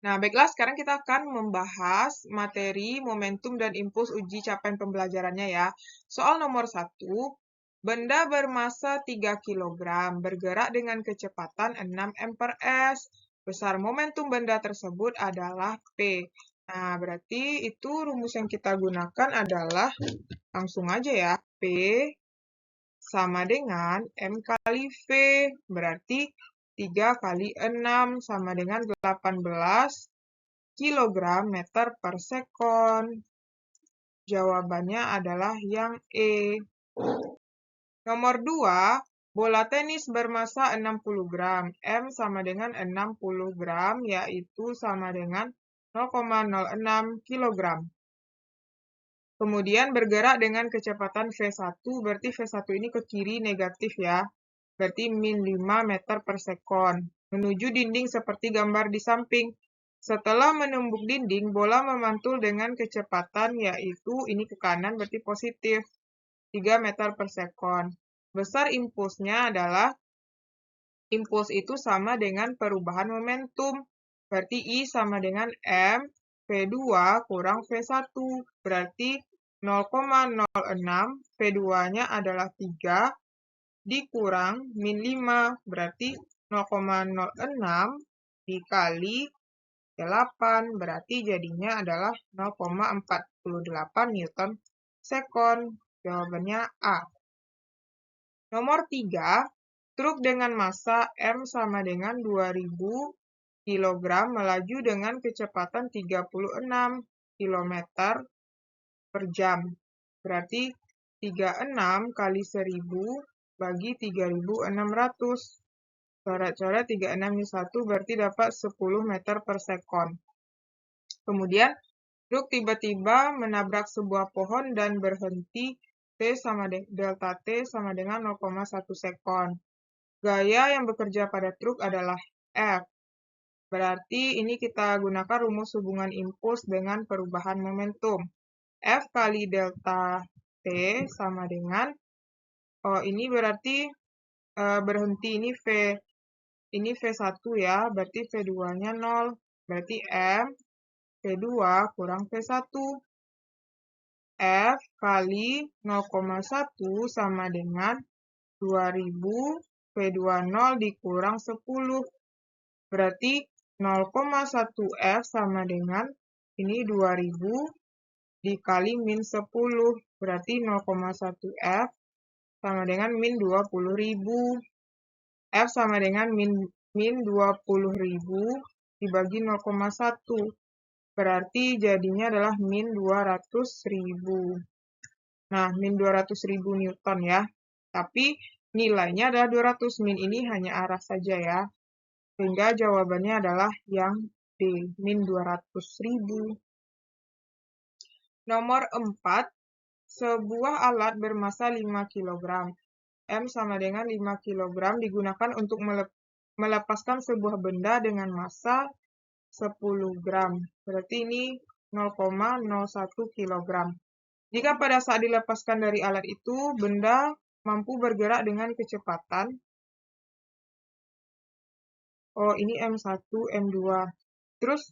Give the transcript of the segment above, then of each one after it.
Nah, baiklah, sekarang kita akan membahas materi, momentum, dan impuls uji capaian pembelajarannya ya. Soal nomor 1, benda bermasa 3 kg bergerak dengan kecepatan 6 m per s. Besar momentum benda tersebut adalah P. Nah, berarti itu rumus yang kita gunakan adalah, langsung aja ya, P sama dengan M kali V. Berarti 3 kali 6 sama dengan 18 kilogram meter per sekon. Jawabannya adalah yang E. Nomor 2, bola tenis bermasa 60 gram. M sama dengan 60 gram, yaitu sama dengan 0,06 kilogram. Kemudian bergerak dengan kecepatan V1, berarti V1 ini ke kiri negatif ya. Berarti min 5 meter per sekon. Menuju dinding seperti gambar di samping. Setelah menembus dinding, bola memantul dengan kecepatan yaitu ini ke kanan berarti positif 3 meter per sekon. Besar impulsnya adalah, impuls itu sama dengan perubahan momentum. Berarti I sama dengan M V2 kurang V1. Berarti 0,06, V2-nya adalah 3, dikurang min 5. Berarti 0,06 dikali 8, berarti jadinya adalah 0,48 Newton sekon. Jawabannya A. Nomor 3, truk dengan massa M sama dengan 2000 kg melaju dengan kecepatan 36 km per jam. Berarti 36 kali 1000 bagi 3600. Coret-coret 36 ini 1 berarti dapat 10 meter per sekon. Kemudian truk tiba-tiba menabrak sebuah pohon dan berhenti delta T sama dengan 0,1 sekon. Gaya yang bekerja pada truk adalah F. Berarti ini kita gunakan rumus hubungan impuls dengan perubahan momentum. F kali delta T sama dengan, ini berarti berhenti ini V. Ini V1 ya, berarti V2-nya 0. Berarti M V2 kurang V1. F kali 0,1 sama dengan 2000 V20 dikurang 10. Berarti 0,1 F sama dengan ini 2000 dikali min 10. Berarti 0,1 F sama dengan min 20.000. F sama dengan min 20.000 dibagi 0,1. Berarti jadinya adalah min 200.000. Nah, min 200.000 Newton ya. Tapi nilainya adalah 200. Min ini hanya arah saja ya. Sehingga jawabannya adalah yang D, min 200.000. Nomor 4, sebuah alat bermassa 5 kg. M sama dengan 5 kg digunakan untuk melepaskan sebuah benda dengan massa 10 gram. Berarti ini 0,01 kg. Jika pada saat dilepaskan dari alat itu, benda mampu bergerak dengan kecepatan, ini M1, M2. Terus,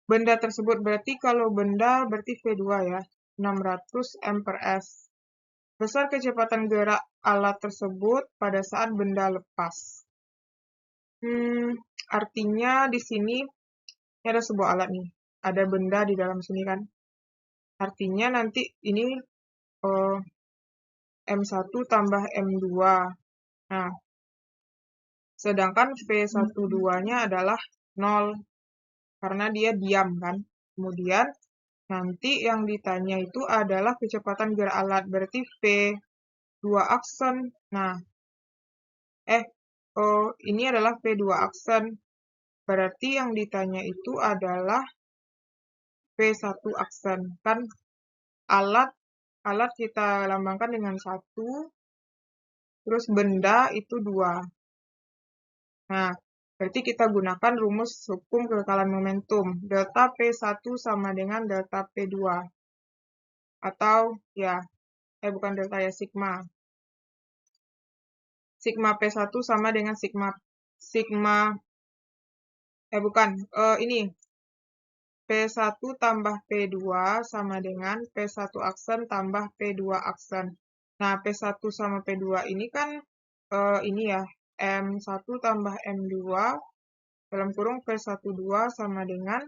benda tersebut berarti kalau benda berarti V2 ya, 600 M per S. Besar kecepatan gerak alat tersebut pada saat benda lepas. Artinya di sini ada sebuah alat nih. Ada benda di dalam sini kan. Artinya nanti ini M1 tambah M2. Nah, sedangkan V12-nya adalah 0. Karena dia diam kan. Kemudian nanti yang ditanya itu adalah kecepatan gerak alat. Berarti V2 aksen. Nah, ini adalah V2 aksen. Berarti yang ditanya itu adalah V1 aksen. Kan alat kita lambangkan dengan 1, terus benda itu 2. Nah, berarti kita gunakan rumus hukum kekekalan momentum. Delta P1 sama dengan delta P2. Atau ya, bukan delta ya, sigma. Sigma P1 sama dengan sigma Bukan, ini. P1 tambah P2 sama dengan P1 aksen tambah P2 aksen. Nah, P1 sama P2 ini kan, ini ya, M1 tambah M2 dalam kurung P12 sama dengan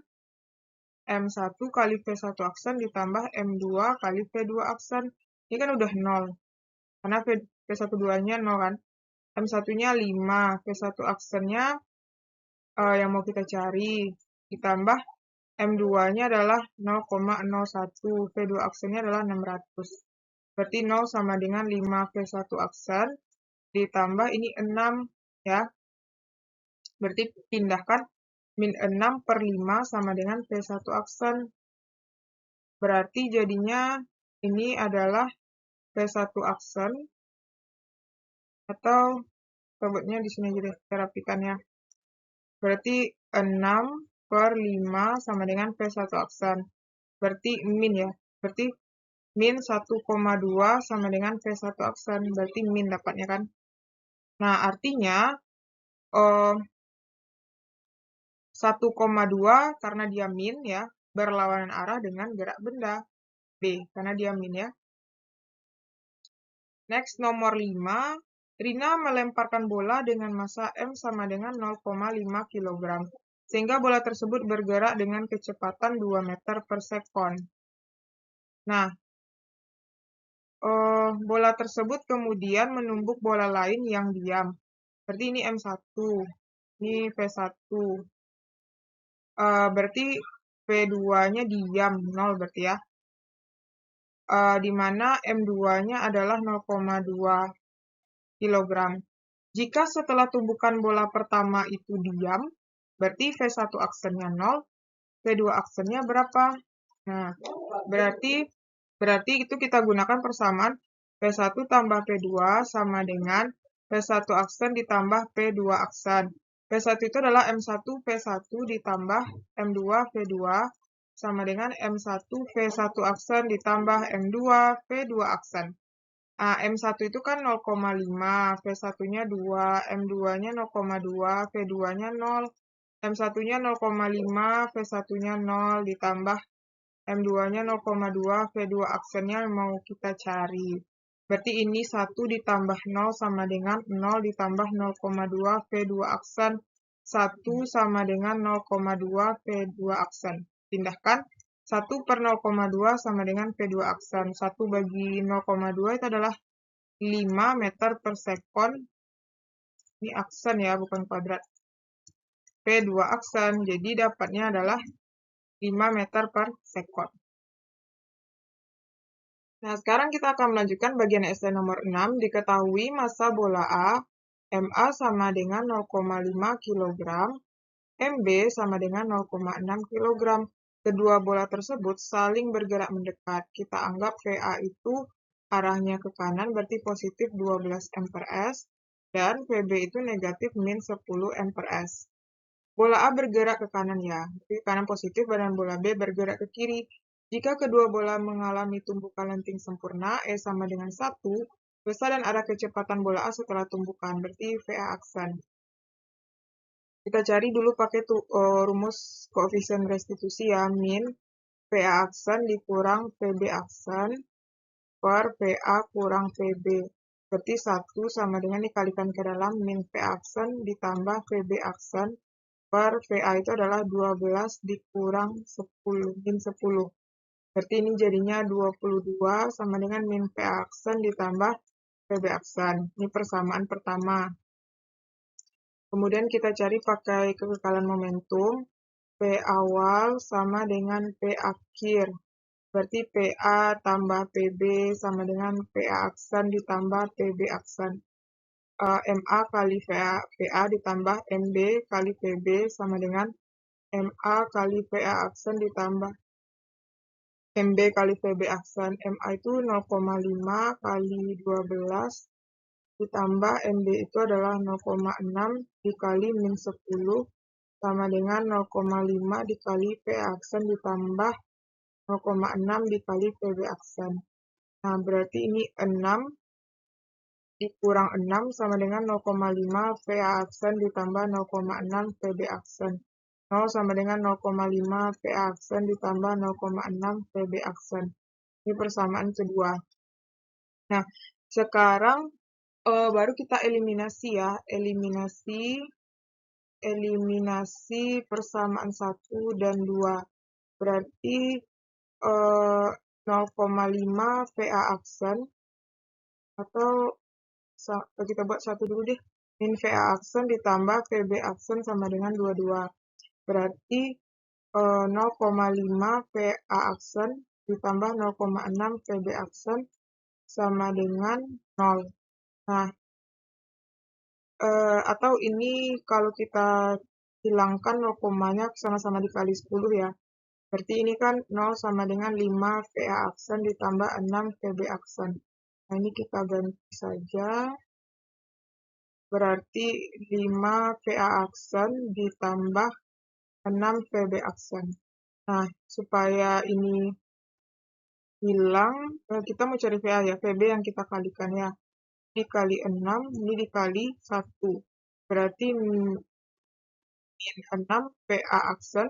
M1 kali P1 aksen ditambah M2 kali P2 aksen. Ini kan udah 0, karena P12-nya 0 kan. M1-nya 5, P1 aksennya yang mau kita cari, ditambah M2-nya adalah 0,01, V2 aksennya adalah 600. Berarti 0 sama dengan 5 V1 aksen, ditambah ini 6, ya. Berarti pindahkan min 6 per 5 sama dengan V1 aksen. Berarti jadinya ini adalah V1 aksen, atau sebutnya di sini aja deh, kita rapikannya. Berarti 6 per 5 sama dengan V1 aksen. Berarti min ya. Berarti min 1,2 sama dengan V1 aksen. Berarti min dapatnya kan. Nah, artinya 1,2 karena dia min ya, berlawanan arah dengan gerak benda B, karena dia min ya. Next, nomor 5. Rina melemparkan bola dengan massa M sama dengan 0,5 kg. Sehingga bola tersebut bergerak dengan kecepatan 2 meter per sekon. Nah, bola tersebut kemudian menumbuk bola lain yang diam. Berarti ini M1, ini P1. Berarti P2-nya diam, 0 berarti ya. Di mana M2-nya adalah 0,2 kg. Jika setelah tumbukan bola pertama itu diam, berarti V1 aksennya 0, V2 aksennya berapa? Nah, berarti itu kita gunakan persamaan P1 tambah P2 sama dengan P1 aksen ditambah P2 aksen. P1 itu adalah M1 P1 ditambah M2 V2 sama dengan M1 V1 aksen ditambah M2 V2 aksen. Nah, M1 itu kan 0,5, V1-nya 2, M2-nya 0,2, V2-nya 0. M1-nya 0,5, V1-nya 0, ditambah M2-nya 0,2, V2 aksennya mau kita cari. Berarti ini 1 ditambah 0 sama dengan 0 ditambah 0,2 V2 aksen. 1 sama dengan 0,2 V2 aksen. Pindahkan 1 per 0,2 sama dengan V2 aksen. 1 bagi 0,2 itu adalah 5 meter per sekon. Ini aksen ya, bukan kuadrat. V2 aksen, jadi dapatnya adalah 5 meter per sekon. Nah, sekarang kita akan melanjutkan bagian esai nomor 6. Diketahui massa bola A, MA sama dengan 0,5 kg, MB sama dengan 0,6 kg. Kedua bola tersebut saling bergerak mendekat. Kita anggap VA itu arahnya ke kanan, berarti positif 12 M/s, dan VB itu negatif min 10 M/s. Bola A bergerak ke kanan ya, ke kanan positif, dan bola B bergerak ke kiri. Jika kedua bola mengalami tumbukan lenting sempurna, E sama dengan 1, besar dan arah kecepatan bola A setelah tumbukan, berarti VA aksen. Kita cari dulu pakai rumus koefisien restitusi ya, min VA aksen dikurang VB aksen per VA kurang VB. Berarti 1 sama dengan dikalikan ke dalam min VA aksen ditambah VB aksen per VA itu adalah 12 dikurang 10, min 10. Berarti ini jadinya 22 sama dengan min VA aksen ditambah VB aksen. Ini persamaan pertama. Kemudian kita cari pakai kekekalan momentum. P awal sama dengan P akhir. Berarti PA tambah PB sama dengan PA aksen ditambah PB aksen. MA kali PA ditambah MB kali PB sama dengan MA kali PA aksen ditambah MB kali PB aksen. MA itu 0,5 kali 12 ditambah MB itu adalah 0,6 dikali min 10 sama dengan 0,5 dikali PA aksen ditambah 0,6 dikali PB aksen. Nah, berarti ini 6 dikurang 6 sama dengan 0,5 VA aksen ditambah 0,6 PB aksen. 0 sama dengan 0,5 PA aksen ditambah 0,6 PB aksen. Ini persamaan kedua. Nah, sekarang baru kita eliminasi ya. Eliminasi persamaan 1 dan 2. Berarti 0,5 PA aksen atau kita buat 1 dulu deh. Min VA aksen ditambah VB aksen sama dengan 22. Berarti 0,5 PA aksen ditambah 0,6 VB aksen sama dengan 0. Nah, atau ini kalau kita hilangkan 0,-nya sama-sama dikali 10 ya. Berarti ini kan 0 sama dengan 5 VA aksen ditambah 6 VB aksen. Nah, ini kita ganti saja. Berarti 5 VA aksen ditambah 6 VB aksen. Nah, supaya ini hilang, kita mau cari VA ya, VB yang kita kalikan ya. Dikali 6, ini dikali 1. Berarti min 6 VA aksen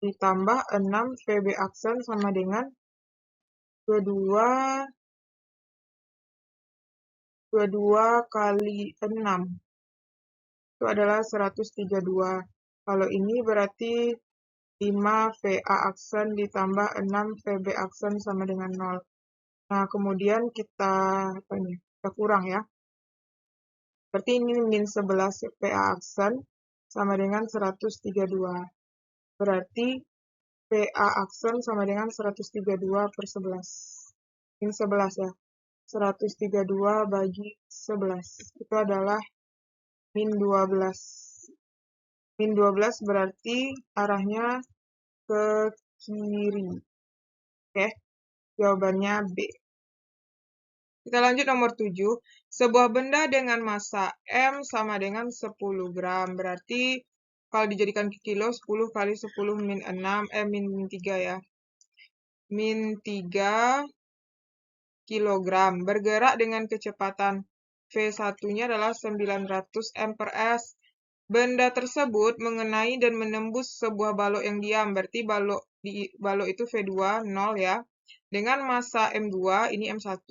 ditambah 6 VB aksen sama dengan 22 kali 6. Itu adalah 132. Kalau ini berarti 5 VA aksen ditambah 6 VB aksen sama dengan 0. Nah, kemudian kita kurang ya. Berarti ini min 11 VA aksen sama dengan 132. Berarti VA aksen sama dengan 132 per 11. Min 11 ya. 132 bagi 11. Itu adalah min 12. Min 12 berarti arahnya ke kiri. Oke, jawabannya B. Kita lanjut nomor 7. Sebuah benda dengan massa M sama dengan 10 gram. Berarti kalau dijadikan ke kilo, 10 kali 10 min 6, min 3 ya. Min 3 kilogram. Bergerak dengan kecepatan V1-nya adalah 900 m per s. Benda tersebut mengenai dan menembus sebuah balok yang diam. Berarti balok itu V2, 0 ya. Dengan massa M2, ini M1.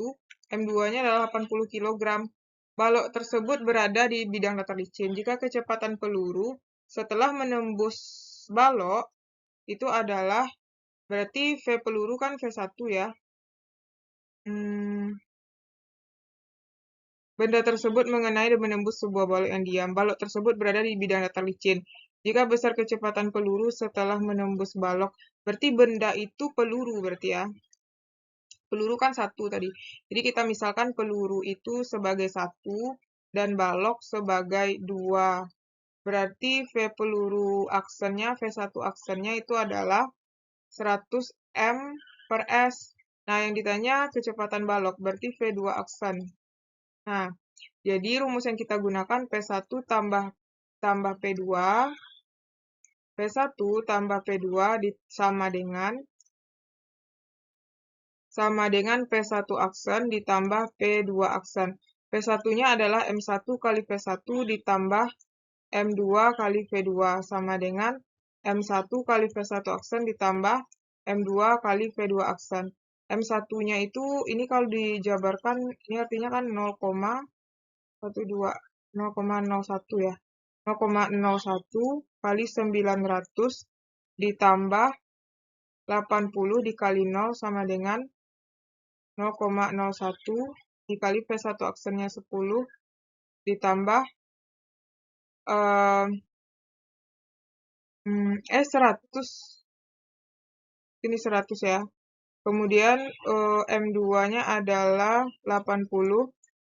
M2-nya adalah 80 kg. Balok tersebut berada di bidang datar licin. Jika kecepatan peluru setelah menembus balok, itu adalah, berarti V peluru kan V1 ya. Benda tersebut mengenai dan menembus sebuah balok yang diam. Balok tersebut berada di bidang datar licin. Jika besar kecepatan peluru setelah menembus balok, berarti benda itu peluru berarti ya. Peluru kan 1 tadi. Jadi kita misalkan peluru itu sebagai 1 dan balok sebagai 2. Berarti V peluru aksennya, V1 aksennya itu adalah 100 m per s. Nah, yang ditanya kecepatan balok, berarti V2 aksen. Nah, jadi rumus yang kita gunakan P1 tambah P2, P1 tambah P2 sama dengan P1 aksen ditambah P2 aksen. P1-nya adalah M1 kali P1 ditambah M2 kali V2 sama dengan M1 kali V1 aksen ditambah M2 kali V2 aksen. M1-nya itu, ini kalau dijabarkan, ini artinya kan 0,01 ya. 0,01 kali 900 ditambah 80 dikali 0 sama dengan 0,01 dikali P1 aksennya 10 ditambah 100. Ini 100 ya. Kemudian M2-nya adalah 80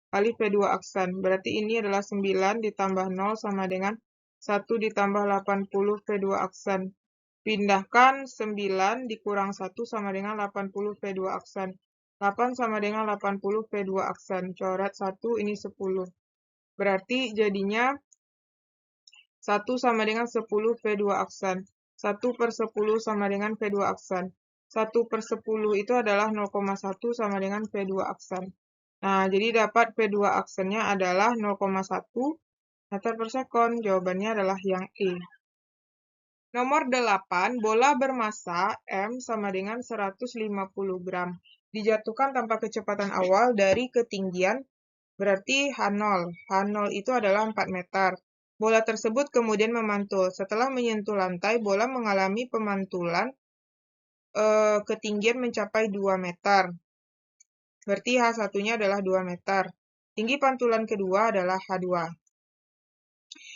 kali V2 aksen. Berarti ini adalah 9 ditambah 0 sama dengan 1 ditambah 80 V2 aksen. Pindahkan 9 dikurang 1 sama dengan 80 V2 aksen. 8 sama dengan 80 V2 aksen. Coret 1, ini 10. Berarti jadinya 1 sama dengan 10 V2 aksen. 1 per 10 sama dengan V2 aksen. 1 per 10 itu adalah 0,1 sama dengan V2 aksen. Nah, jadi dapat V2 aksennya adalah 0,1 meter per sekon. Jawabannya adalah yang E. Nomor 8, bola bermasa M sama dengan 150 gram. Dijatuhkan tanpa kecepatan awal dari ketinggian, berarti H0. H0 itu adalah 4 meter. Bola tersebut kemudian memantul. Setelah menyentuh lantai, bola mengalami pemantulan ketinggian mencapai 2 meter. Berarti H1-nya adalah 2 meter. Tinggi pantulan kedua adalah H2.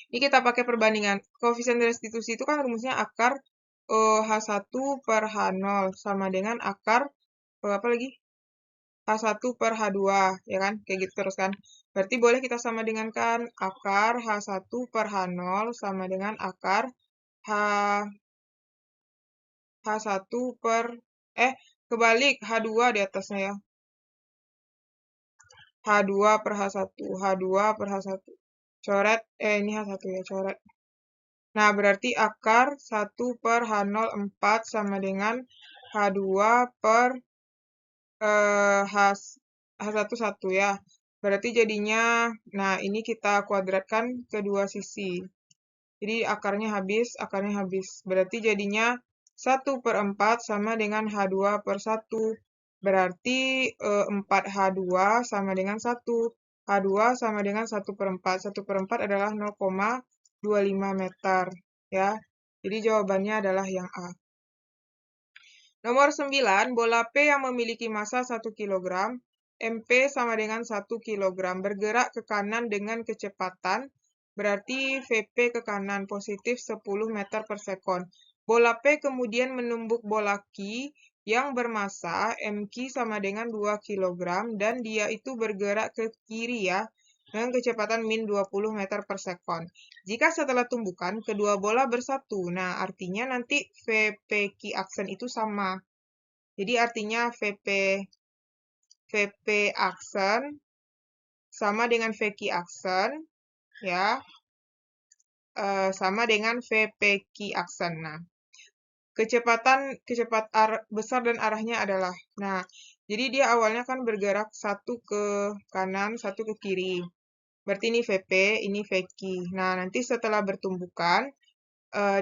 Ini kita pakai perbandingan. Koefisien restitusi itu kan rumusnya akar H1 per H0 sama dengan akar apa lagi? H1 per H2, ya kan? Kayak gitu terus kan. Berarti boleh kita sama dengan kan akar H1 per H0 sama dengan akar H1 per kebalik H2 di atasnya ya. H2 per H1, H2 per H1. Coret, ini H1 ya, coret. Nah, berarti akar 1 per H0 4 sama dengan H2 per H1 1 ya. Berarti jadinya, nah ini kita kuadratkan kedua sisi. Jadi akarnya habis. Berarti jadinya 1 per 4 sama dengan H2 per 1. Berarti 4H2 sama dengan 1. H2 sama dengan 1 per 4. 1 per 4 adalah 0,25 meter. Ya. Jadi jawabannya adalah yang A. Nomor 9, bola P yang memiliki massa 1 kg, MP sama dengan 1 kg, bergerak ke kanan dengan kecepatan, berarti VP ke kanan, positif 10 meter per sekon. Bola P kemudian menumbuk bola Q yang bermassa MQ sama dengan 2 kg, dan dia itu bergerak ke kiri ya, dengan kecepatan min 20 meter per sekon. Jika setelah tumbukan, kedua bola bersatu. Nah, artinya nanti VPQ aksen itu sama. Jadi artinya VP aksen sama dengan VQ aksen, ya, sama dengan VPQ aksen. Nah, kecepatan besar dan arahnya adalah, nah, jadi dia awalnya kan bergerak satu ke kanan, satu ke kiri. Berarti ini VP, ini VQ. Nah, nanti setelah bertumbukan,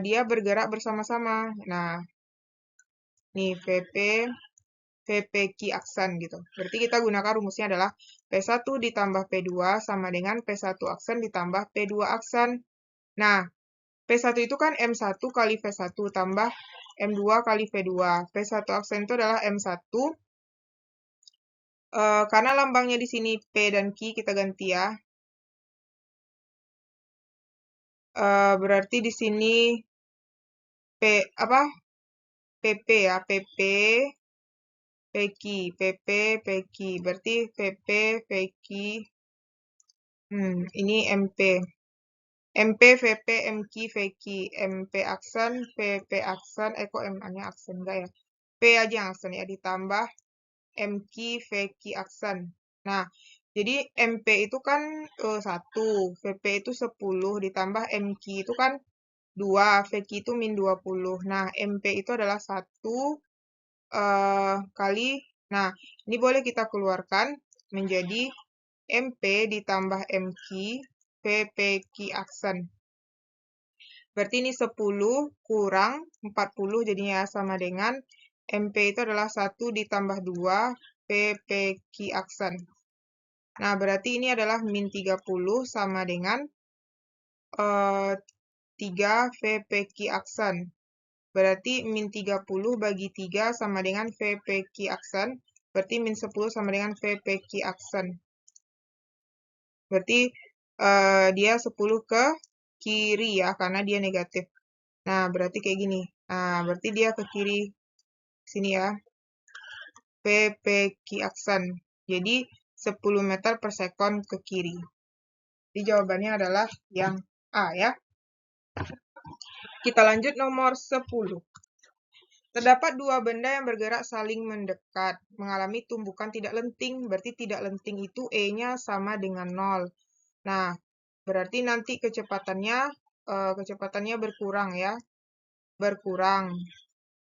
dia bergerak bersama-sama. Nah, nih VPQ aksen gitu. Berarti kita gunakan rumusnya adalah P1 ditambah P2 sama dengan P1 aksen ditambah P2 aksen. Nah, P1 itu kan M1 kali V1 tambah M2 kali V2. P1 aksen itu adalah M1. Karena lambangnya di sini P dan Q kita ganti ya. Berarti di sini PP ya, PP PQ, PP PQ. Berarti VP PQ. Ini MP. MP, VP, MQ, VQ. MP aksen, VP aksen. Kok M-nya aksen enggak ya? P aja yang aksen ya, ditambah MQ, VQ aksen. Nah, jadi MP itu kan 1, VP itu 10, ditambah MQ itu kan 2, VQ itu min 20. Nah, MP itu adalah 1 kali, nah, ini boleh kita keluarkan menjadi MP ditambah MQ, VPQ aksen. Berarti ini 10 kurang 40 jadinya sama dengan MP itu adalah 1 ditambah 2 VPQ aksen. Nah, berarti ini adalah min 30 sama dengan 3 VPQ aksen. Berarti min 30 bagi 3 sama dengan VPQ aksen. Berarti min 10 sama dengan VPQ aksen. Berarti dia 10 ke kiri ya, karena dia negatif. Nah, berarti kayak gini. Nah, berarti dia ke kiri. Sini ya. VPQ aksen. Jadi, 10 meter per sekon ke kiri. Jadi, jawabannya adalah yang A ya. Kita lanjut nomor 10. Terdapat dua benda yang bergerak saling mendekat, mengalami tumbukan tidak lenting. Berarti tidak lenting itu E-nya sama dengan 0. Nah, berarti nanti kecepatannya berkurang ya. Berkurang.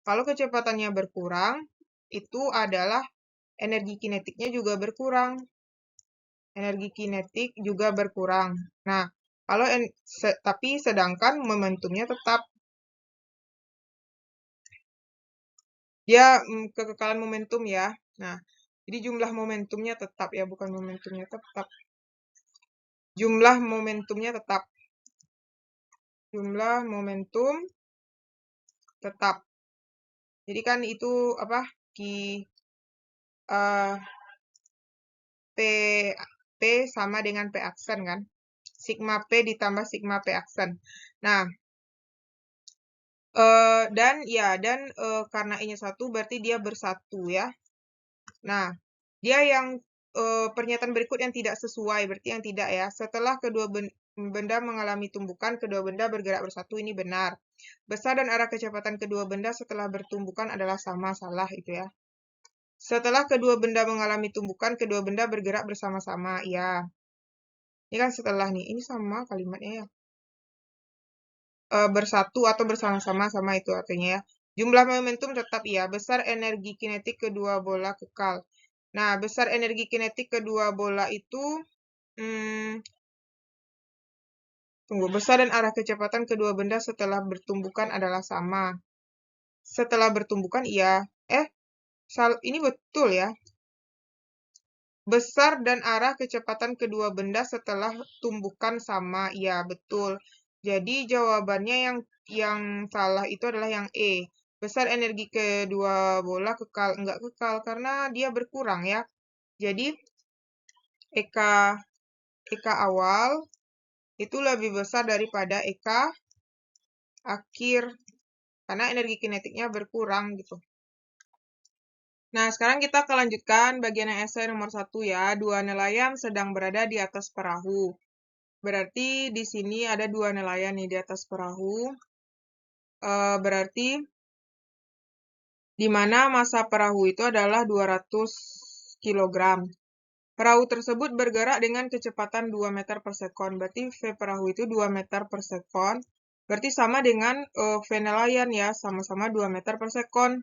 Kalau kecepatannya berkurang, itu adalah energi kinetiknya juga berkurang. Energi kinetik juga berkurang. Nah, tapi sedangkan momentumnya tetap. Dia kekekalan momentum ya. Nah, jadi jumlah momentumnya tetap ya, bukan momentumnya tetap. Jumlah momentumnya tetap. Jumlah momentum tetap. Jadi kan itu apa? Eh, P P sama dengan P aksen kan? Sigma P ditambah sigma P aksen. Nah, dan karena I-nya 1 berarti dia bersatu ya. Nah, dia yang pernyataan berikut yang tidak sesuai, berarti yang tidak ya. Setelah kedua benda mengalami tumbukan, kedua benda bergerak bersatu, ini benar. Besar dan arah kecepatan kedua benda setelah bertumbukan adalah sama, salah itu ya. Setelah kedua benda mengalami tumbukan, kedua benda bergerak bersama-sama, ya. Ini kan setelah nih, ini sama kalimatnya ya. Bersatu atau bersama-sama, sama itu artinya ya. Jumlah momentum tetap iya. Besar energi kinetik kedua bola kekal. Nah, besar energi kinetik kedua bola itu, tunggu, besar dan arah kecepatan kedua benda setelah bertumbukan adalah sama. Setelah bertumbukan iya. Ini betul ya. Besar dan arah kecepatan kedua benda setelah tumbukan sama. Iya, betul. Jadi jawabannya yang salah itu adalah yang E. Besar energi kedua bola kekal, enggak kekal karena dia berkurang ya. Jadi EK awal itu lebih besar daripada EK akhir karena energi kinetiknya berkurang gitu. Nah, sekarang kita akan lanjutkan bagian yang esai nomor 1 ya. Dua nelayan sedang berada di atas perahu. Berarti di sini ada dua nelayan nih di atas perahu. Berarti di mana massa perahu itu adalah 200 kg. Perahu tersebut bergerak dengan kecepatan 2 meter per sekon. Berarti V perahu itu 2 meter per sekon. Berarti sama dengan V nelayan ya, sama-sama 2 meter per sekon.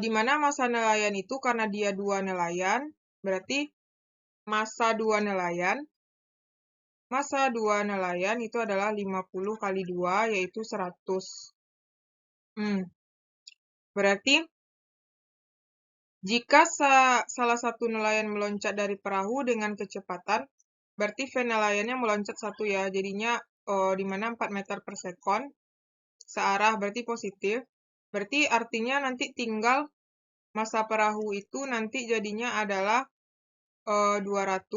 Di mana massa nelayan itu karena dia dua nelayan, berarti massa dua nelayan itu adalah 50 kali 2, yaitu 100. Berarti jika salah satu nelayan meloncat dari perahu dengan kecepatan, berarti V nelayannya meloncat 1 ya, jadinya di mana 4 meter per sekon, searah berarti positif. Berarti artinya nanti tinggal massa perahu itu nanti jadinya adalah 200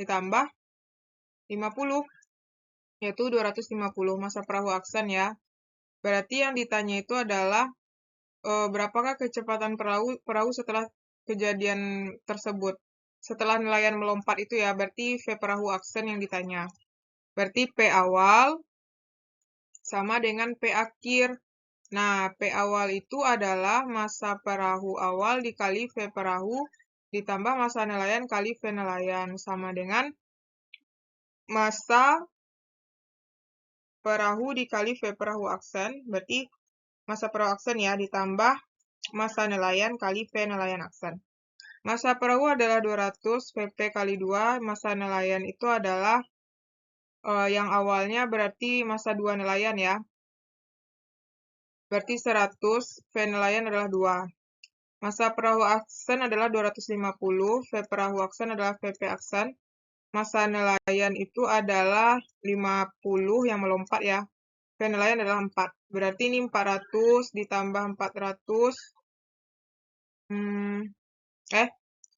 ditambah 50, yaitu 250 massa perahu aksen ya. Berarti yang ditanya itu adalah berapakah kecepatan perahu setelah kejadian tersebut. Setelah nelayan melompat itu ya, berarti V perahu aksen yang ditanya. Berarti P awal sama dengan P akhir. Nah, P awal itu adalah massa perahu awal dikali V perahu ditambah massa nelayan kali V nelayan. Sama dengan massa perahu dikali V perahu aksen. Berarti massa perahu aksen ya, ditambah massa nelayan kali V nelayan aksen. Massa perahu adalah 200, VP kali 2, massa nelayan itu adalah yang awalnya berarti massa 2 nelayan ya. Berarti 100, V nelayan adalah 2. Massa perahu aksen adalah 250, V perahu aksen adalah VP aksen. Massa nelayan itu adalah 50 yang melompat ya. V nelayan adalah 4. Berarti ini 400 ditambah 400.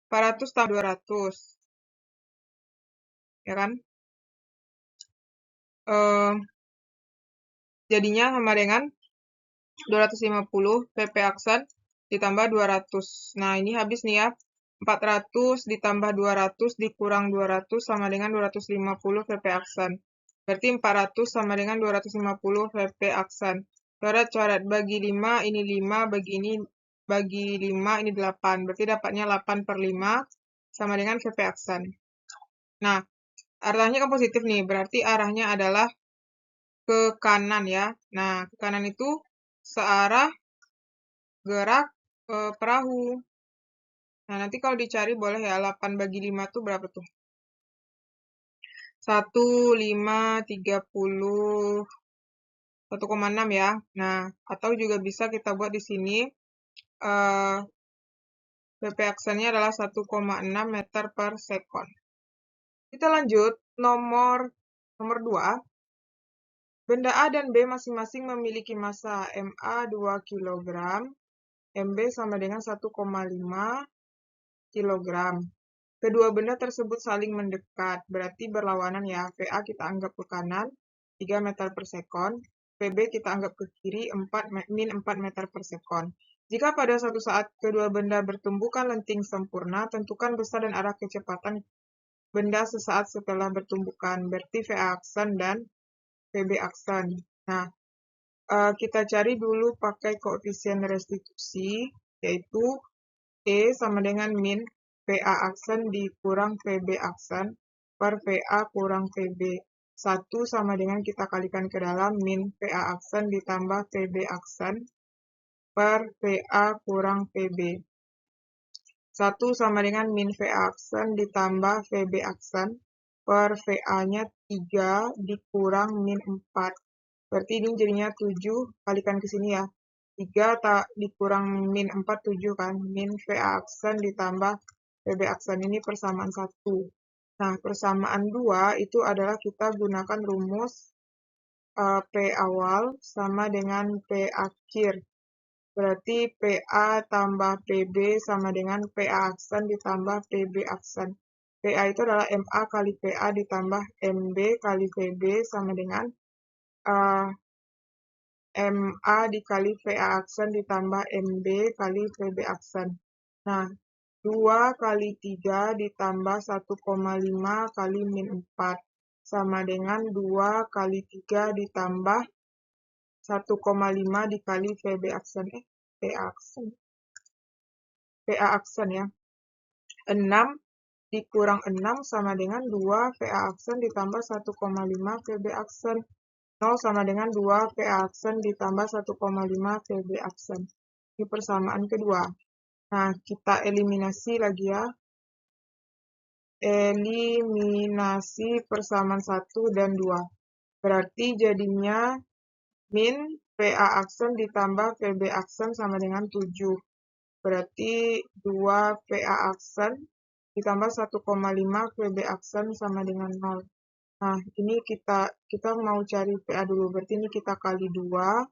400 tambah 200. Ya kan? Jadinya sama dengan 250 PP aksen ditambah 200. Nah, ini habis nih ya. 400 ditambah 200 dikurang 200 sama dengan 250 PP aksen. Berarti 400 sama dengan 250 PP aksen. Coret-coret bagi 5, ini 5, bagi 5, ini 8. Berarti dapatnya 8 per 5 sama dengan PP aksen. Nah, arahnya kan positif nih, berarti arahnya adalah ke kanan ya. Nah, ke kanan itu searah gerak perahu. Nah, nanti kalau dicari boleh ya, 8 bagi 5 tuh berapa tuh? 1, 5, 30, 1,6 ya. Nah, atau juga bisa kita buat di sini PP aksennya adalah 1,6 meter per sekon. Kita lanjut, nomor 2. Benda A dan B masing-masing memiliki massa MA 2 kg, MB sama dengan 1,5 kg. Kedua benda tersebut saling mendekat, berarti berlawanan ya. PA kita anggap ke kanan, 3 meter per sekon. PB kita anggap ke kiri, min 4 meter per sekon. Jika pada suatu saat kedua benda bertumbukan lenting sempurna, tentukan besar dan arah kecepatan benda sesaat setelah bertumbukan, berarti VA aksen dan PB aksen. Nah, kita cari dulu pakai koefisien restitusi, yaitu E sama dengan min PA aksen dikurang PB aksen per VA kurang PB. 1 sama dengan kita kalikan ke dalam min PA aksen ditambah PB aksen per VA kurang PB. 1 sama dengan min VA aksen ditambah VB aksen per VA-nya 3 dikurang min 4. Berarti ini jadinya 7, kalikan ke sini ya. 3 dikurang min 4, 7 kan. Min VA aksen ditambah VB aksen ini persamaan 1. Nah, persamaan 2 itu adalah kita gunakan rumus P awal sama dengan P akhir. Berarti PA tambah PB sama dengan PA aksen ditambah PB aksen. PA itu adalah MA kali PA ditambah MB kali PB sama dengan MA dikali VA aksen ditambah MB kali VB aksen. Nah, 2 kali 3 ditambah 1,5 kali min 4 sama dengan 2 kali 3 ditambah 1,5 dikali VB aksen. PA aksen ya. 6 dikurang 6 sama dengan 2 VA aksen ditambah 1,5 VB aksen. 0 sama dengan 2 VA aksen ditambah 1,5 VB aksen. Ini persamaan kedua. Nah, kita eliminasi lagi ya. Eliminasi persamaan 1 dan 2. Berarti jadinya min PA aksen ditambah VB aksen sama dengan 7. Berarti 2 PA aksen ditambah 1,5 VB aksen sama dengan 0. Nah, ini kita mau cari PA dulu. Berarti ini kita kali 2.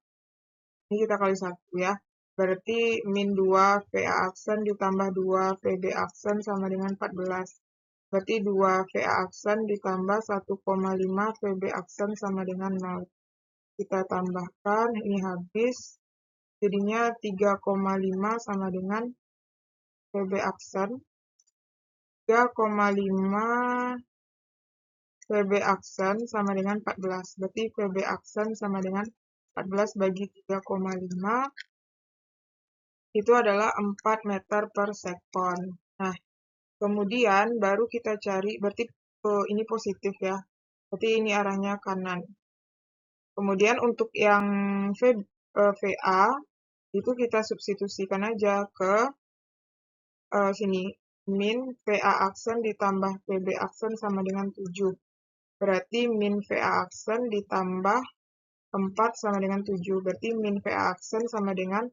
Ini kita kali 1 ya. Berarti min 2 VA aksen ditambah 2 VB aksen sama dengan 14. Berarti 2 VA aksen ditambah 1,5 VB aksen sama dengan 0. Kita tambahkan, ini habis. Jadinya 3,5 sama dengan VB aksen. 3,5 VB aksen sama dengan 14. Berarti VB aksen sama dengan 14 bagi 3,5 itu adalah 4 meter per sekon. Nah, kemudian baru kita cari, berarti ini positif ya. Berarti ini arahnya kanan. Kemudian untuk yang VA itu kita substitusikan aja ke sini. Min VA aksen ditambah VB aksen sama dengan 7. Berarti min VA aksen ditambah 4 sama dengan 7. Berarti min VA aksen sama dengan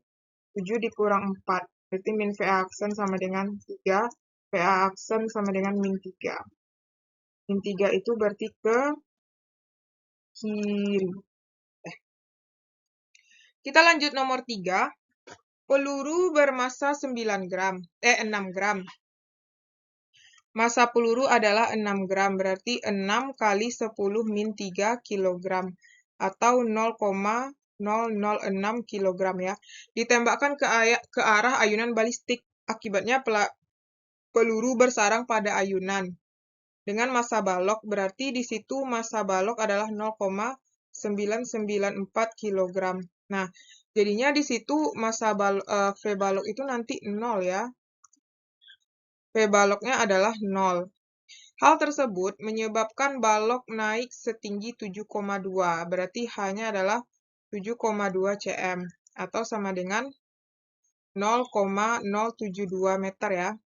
7 dikurang 4. Berarti min VA aksen sama dengan 3. VA aksen sama dengan min 3. Min 3 itu berarti ke kiri. Kita lanjut nomor 3. Peluru bermassa 6 gram. Massa peluru adalah 6 gram, berarti 6 kali 10 min 3 kg atau 0,006 kg ya. Ditembakkan ke arah ayunan balistik. Akibatnya peluru bersarang pada ayunan. Dengan massa balok, berarti di situ massa balok adalah 0,994 kg. Nah, jadinya di situ massa V balok itu nanti 0 ya. V baloknya adalah 0. Hal tersebut menyebabkan balok naik setinggi 7,2. Berarti H-nya adalah 7,2 cm. Atau sama dengan 0,072 meter ya.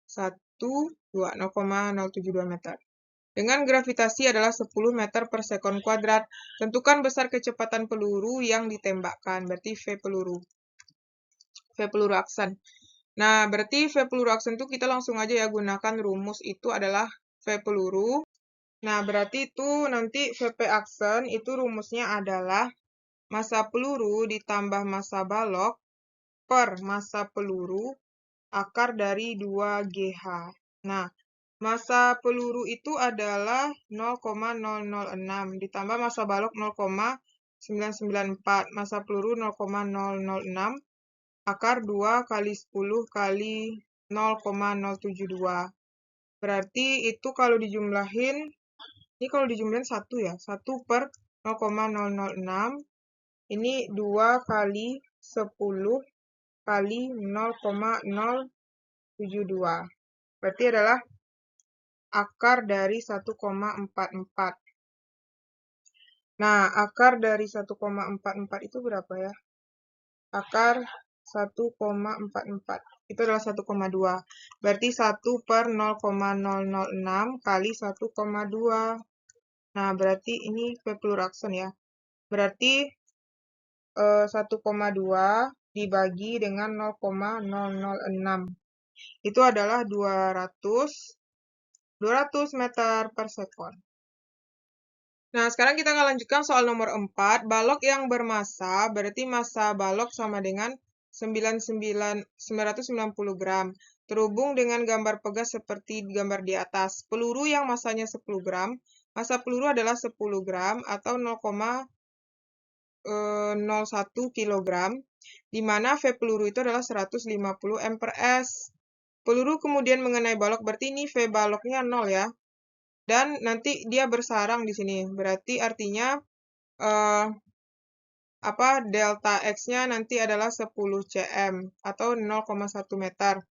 0,072 meter. dengan gravitasi adalah 10 meter per sekon kuadrat. Tentukan besar kecepatan peluru yang ditembakkan, berarti V peluru aksen. Nah, berarti V peluru aksen itu kita langsung aja ya gunakan rumus itu adalah V peluru. Nah, berarti itu nanti VP aksen itu rumusnya adalah massa peluru ditambah massa balok per massa peluru akar dari 2GH. Nah, massa peluru itu adalah 0,006 ditambah massa balok 0,994. Massa peluru 0,006 akar 2 kali 10 kali 0,072. Berarti itu kalau dijumlahin, ini kalau dijumlahin 1 ya, 1 per 0,006. Ini 2 kali 10 kali 0,072. Berarti adalah akar dari 1,44. Nah, akar dari 1,44 itu berapa ya? Akar 1,44. Itu adalah 1,2. Berarti 1 per 0,006 kali 1,2. Nah, berarti ini V peluru aksen ya. Berarti 1,2 dibagi dengan 0,006. Itu adalah 200 meter per sekon. Nah, sekarang kita akan lanjutkan soal nomor 4. Balok yang bermassa, berarti massa balok sama dengan 990 gram. Terhubung dengan gambar pegas seperti gambar di atas. Peluru yang massanya 10 gram, massa peluru adalah 10 gram atau 0,01 kg, di mana V peluru itu adalah 150 m/s. Peluru kemudian mengenai balok, berarti ini V baloknya 0 ya. Dan nanti dia bersarang di sini. Berarti artinya delta X-nya nanti adalah 10 cm atau 0,1 meter.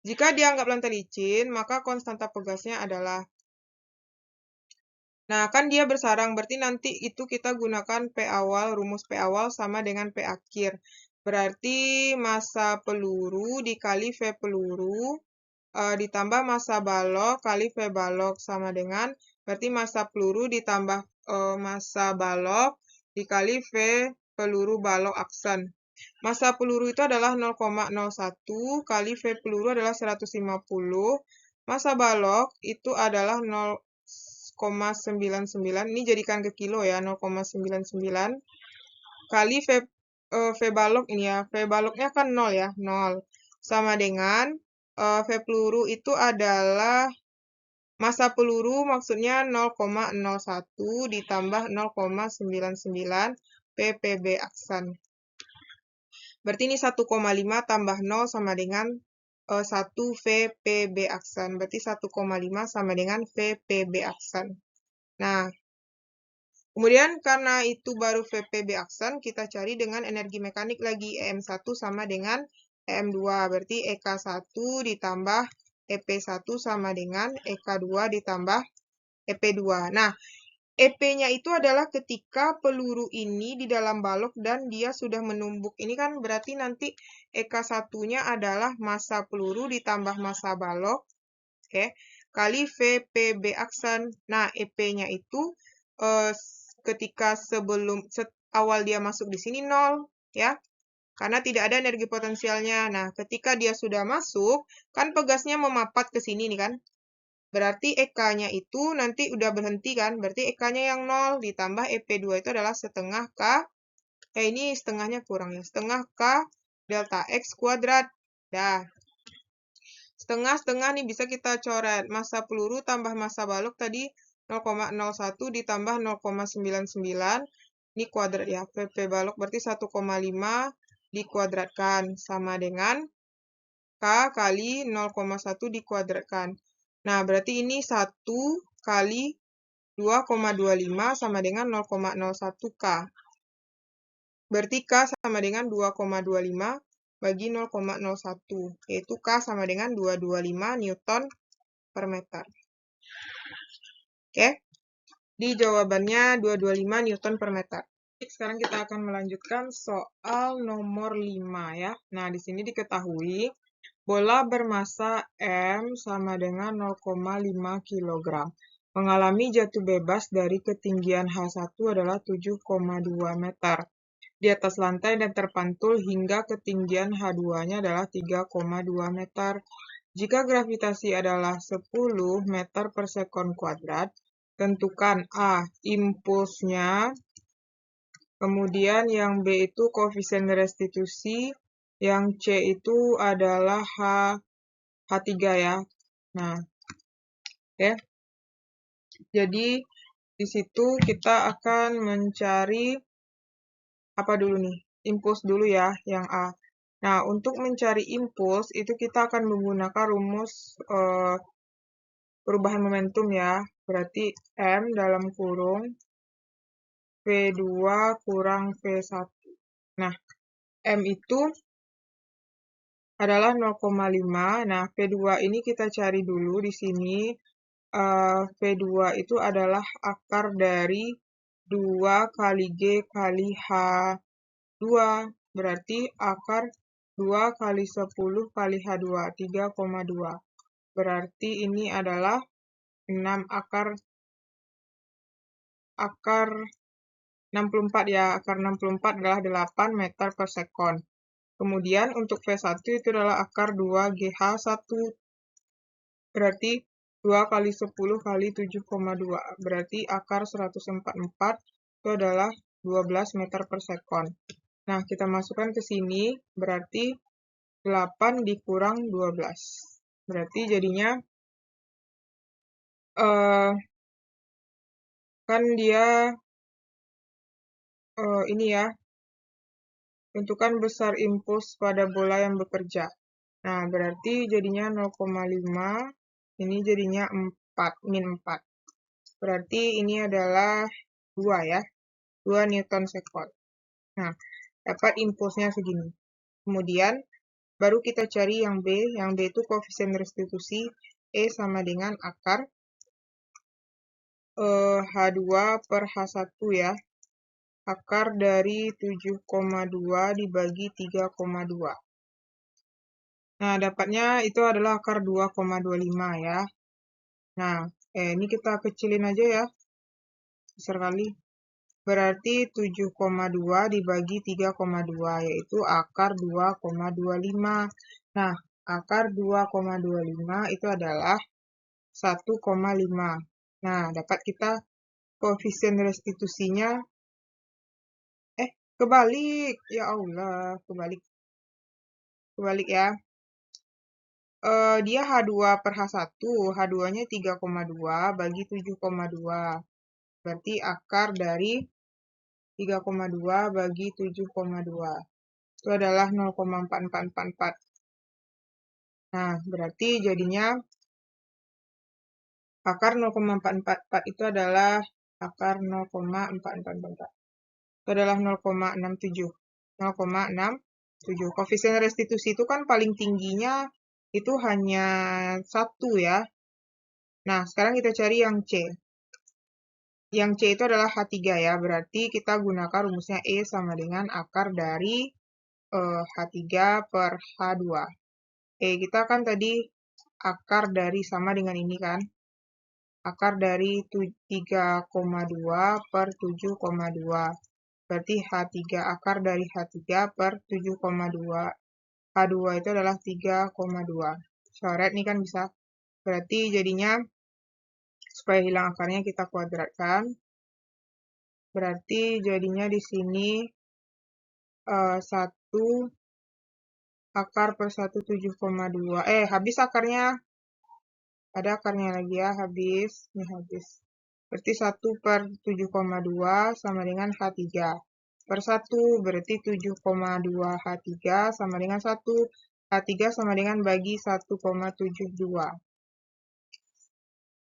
Jika dianggap lantai licin, maka konstanta pegasnya adalah. Nah, kan dia bersarang, berarti nanti itu kita gunakan P awal, rumus P awal sama dengan P akhir. Berarti massa peluru dikali V peluru ditambah massa balok kali V balok sama dengan, berarti massa peluru ditambah massa balok dikali V peluru balok aksen. Massa peluru itu adalah 0,01 kali V peluru adalah 150. Massa balok itu adalah 0,99. Ini jadikan ke kilo ya, 0,99 kali V balok ini ya. V baloknya kan 0 ya, 0. Sama dengan V peluru itu adalah massa peluru maksudnya 0,01 ditambah 0,99 ppb aksen. Berarti ini 1,5 tambah 0 sama dengan 1 VPB aksen. Berarti 1,5 sama dengan VPB aksen. Nah, kemudian karena itu baru VPB aksen, kita cari dengan energi mekanik lagi. EM1 sama dengan EM2. Berarti EK1 ditambah EP1 sama dengan EK2 ditambah EP2. Nah, EP-nya itu adalah ketika peluru ini di dalam balok dan dia sudah menumbuk. Ini kan berarti nanti EK1-nya adalah massa peluru ditambah massa balok, oke, kali VPB aksen. Nah, EP-nya itu ketika awal dia masuk di sini 0, ya. Karena tidak ada energi potensialnya. Nah, ketika dia sudah masuk, kan pegasnya memapat ke sini nih kan. Berarti EK-nya itu nanti udah berhenti kan. Berarti EK-nya yang 0 ditambah EP2 itu adalah setengah K. Ini setengahnya kurang ya. Setengah K delta X kuadrat. Dah. Setengah-setengah nih bisa kita coret. Massa peluru tambah massa balok tadi 0,01 ditambah 0,99. Ini kuadrat ya. PP balok berarti 1,5 dikuadratkan. Sama dengan K kali 0,1 dikuadratkan. Nah, berarti ini 1 kali 2,25 sama dengan 0,01 K. Berarti K sama dengan 2,25 bagi 0,01, yaitu K sama dengan 225 Newton per meter. Oke, di jawabannya 225 Newton per meter. Sekarang kita akan melanjutkan soal nomor 5 ya. Nah, di sini diketahui bola bermassa M sama dengan 0,5 kg. mengalami jatuh bebas dari ketinggian H1 adalah 7,2 meter di atas lantai dan terpantul hingga ketinggian H2-nya adalah 3,2 meter. Jika gravitasi adalah 10 meter per sekon kuadrat, tentukan A. Impulsnya, kemudian yang B itu koefisien restitusi, yang C itu adalah H3 ya. Nah, ya. Jadi di situ kita akan mencari apa dulu nih? Impuls dulu ya, yang A. Nah, untuk mencari impuls itu kita akan menggunakan rumus perubahan momentum ya. Berarti M dalam kurung V2 kurang V1. Nah, M itu adalah 0,5. Nah, V2 ini kita cari dulu di sini. V2 itu adalah akar dari 2 kali G kali H2. Berarti akar 2 kali 10 kali H2, 3,2. Berarti ini adalah 6 akar 64 ya. Akar 64 adalah 8 meter per sekon. Kemudian untuk V1 itu adalah akar 2 GH1. Berarti 2 kali 10 kali 7,2. Berarti akar 144 itu adalah 12 meter per sekon. Nah, kita masukkan ke sini, berarti 8 dikurang 12. Berarti jadinya, kan dia, ini ya, tentukan besar impuls pada bola yang bekerja. Nah, berarti jadinya 0,5, ini jadinya 4, min 4. Berarti ini adalah 2 ya, 2 Newton sekon. Nah, dapat impulsnya segini. Kemudian, baru kita cari yang B. Yang B itu koefisien restitusi, E sama dengan akar H2 per H1 ya. Akar dari 7,2 dibagi 3,2. Nah, dapatnya itu adalah akar 2,25 ya. Nah, ini kita kecilin aja ya. Besar kali. Berarti 7,2 dibagi 3,2, yaitu akar 2,25. Nah, akar 2,25 itu adalah 1,5. Nah, dapat kita koefisien restitusinya, kebalik. Ya Allah, kebalik. Kebalik ya. Dia H2 per H1, H2-nya 3,2 bagi 7,2. Berarti akar dari 3,2 bagi 7,2. Itu adalah 0,4444. Nah, berarti jadinya akar 0,444 itu adalah akar 0,4444. Itu adalah 0,67. 0,67. Koefisien restitusi itu kan paling tingginya itu hanya 1 ya. Nah, sekarang kita cari yang C. Yang C itu adalah H3 ya, berarti kita gunakan rumusnya E sama dengan akar dari H3 per H2. Kita kan tadi akar dari sama dengan ini kan. Akar dari 3,2 per 7,2. Berarti H3, akar dari H3 per 7,2. H2 itu adalah 3,2. Coret nih kan bisa. Berarti jadinya, supaya hilang akarnya kita kuadratkan. Berarti jadinya di sini 1 akar per 1 7,2. Habis akarnya. Ada akarnya lagi ya, habis. Ini habis. Berarti 1 per 7,2 sama dengan H3. Per 1 berarti 7,2 H3 sama dengan 1. H3 sama dengan bagi 1,72.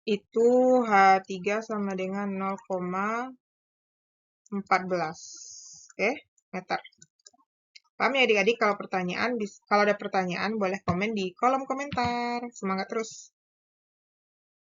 Itu H3 sama dengan 0,14. Meter. Paham ya adik-adik? Kalau ada pertanyaan boleh komen di kolom komentar. Semangat terus!